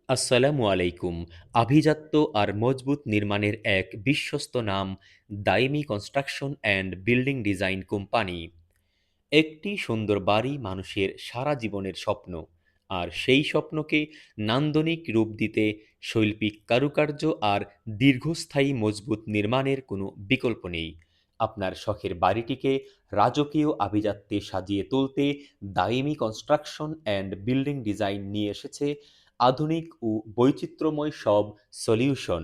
আসসালামু আলাইকুম। আভিজাত্য আর মজবুত নির্মাণের এক বিশ্বস্ত নাম Daimi construction and building design company. একটি সুন্দর বাড়ি মানুষের সারা জীবনের স্বপ্ন, আর সেই স্বপ্নকে নান্দনিক রূপ দিতে শৈল্পিক কারুকার্য আর দীর্ঘস্থায়ী মজবুত নির্মাণের কোনো বিকল্প নেই। আপনার শখের বাড়িটিকে রাজকীয় আভিজাত্যে সাজিয়ে তুলতে দাইমি কনস্ট্রাকশন অ্যান্ড বিল্ডিং ডিজাইন নিয়ে এসেছে আধুনিক ও বৈচিত্র্যময় সব সলিউশন।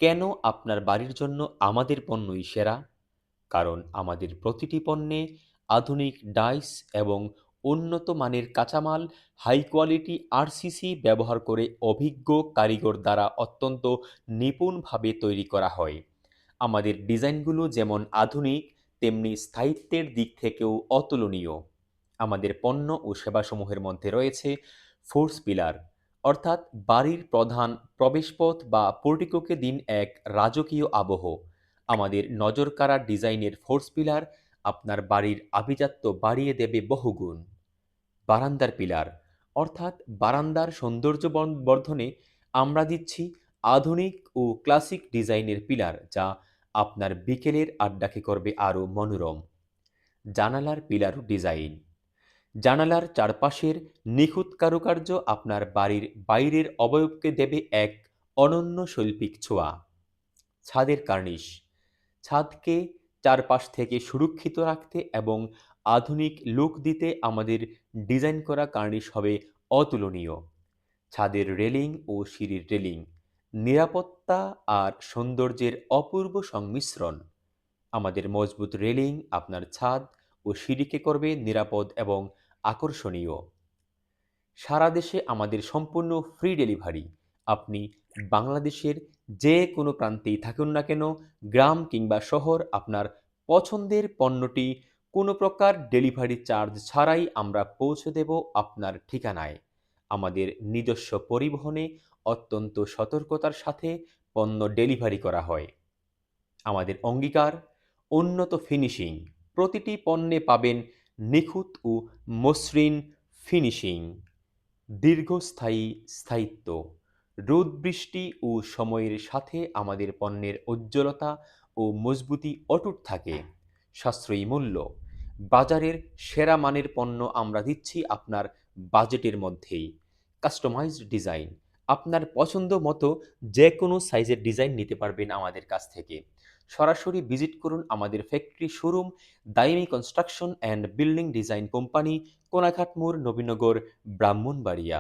কেন আপনার বাড়ির জন্য আমাদের পণ্যই সেরা? কারণ আমাদের প্রতিটি পণ্যে আধুনিক ডাইস এবং উন্নত মানের কাঁচামাল, হাই কোয়ালিটি আরসিসি ব্যবহার করে অভিজ্ঞ কারিগর দ্বারা অত্যন্ত নিপুণভাবে তৈরি করা হয়। আমাদের ডিজাইনগুলো যেমন আধুনিক, তেমনি স্থায়িত্বের দিক থেকেও অতুলনীয়। আমাদের পণ্য ও সেবাসমূহের মধ্যে রয়েছে ফোর্স পিলার, অর্থাৎ বাড়ির প্রধান প্রবেশপথ বা পোর্টিকোকে দিন এক রাজকীয় আবহ। আমাদের নজরকাড়া ডিজাইনের ফোর্স পিলার আপনার বাড়ির আভিজাত্য বাড়িয়ে দেবে বহুগুণ। বারান্দার পিলার, অর্থাৎ বারান্দার সৌন্দর্য বর্ধনে আমরা দিচ্ছি আধুনিক ও ক্লাসিক ডিজাইনের পিলার, যা আপনার বিকেলের আড্ডাকে করবে আরও মনোরম। জানালার পিলার ডিজাইন, জানালার চারপাশের নিখুঁত কারুকার্য আপনার বাড়ির বাইরের অবয়বকে দেবে এক অনন্য শৈল্পিক ছোঁয়া। ছাদের কার্নিশ, ছাদকে চারপাশ থেকে সুরক্ষিত রাখতে এবং আধুনিক লুক দিতে আমাদের ডিজাইন করা কার্নিশ হবে অতুলনীয়। ছাদের রেলিং ও সিঁড়ির রেলিং, নিরাপত্তা আর সৌন্দর্যের অপূর্ব সংমিশ্রণ। আমাদের মজবুত রেলিং আপনার ছাদ ও সিঁড়িকে করবে নিরাপদ এবং আকর্ষণীয়। সারা দেশে আমাদের সম্পূর্ণ ফ্রি ডেলিভারি। আপনি বাংলাদেশের যে কোনো প্রান্তেই থাকুন না কেন, গ্রাম কিংবা শহর, আপনার পছন্দের পণ্যটি কোনো প্রকার ডেলিভারি চার্জ ছাড়াই আমরা পৌঁছে দেব আপনার ঠিকানায়। আমাদের নিজস্ব পরিবহনে অত্যন্ত সতর্কতার সাথে পণ্য ডেলিভারি করা হয়। আমাদের অঙ্গীকার, উন্নত ফিনিশিং। প্রতিটি পণ্যে পাবেন নিখুঁত ও মসৃণ ফিনিশিং। দীর্ঘস্থায়ী স্থায়িত্ব, রোদ বৃষ্টি ও সময়ের সাথে আমাদের পণ্যের উজ্জ্বলতা ও মজবুতি অটুট থাকে। সাশ্রয়ী মূল্য, বাজারের সেরা মানের পণ্য আমরা দিচ্ছি আপনার বাজেটের মধ্যেই। কাস্টমাইজড ডিজাইন, আপনার পছন্দ মতো যে কোনো সাইজের ডিজাইন নিতে পারবেন আমাদের কাছ থেকে। সরাসরি ভিজিট করুন আমাদের factory showroom, Daimi construction and building design company, Konaghat মোড়, নবীনগর, ব্রাহ্মণবাড়িয়া।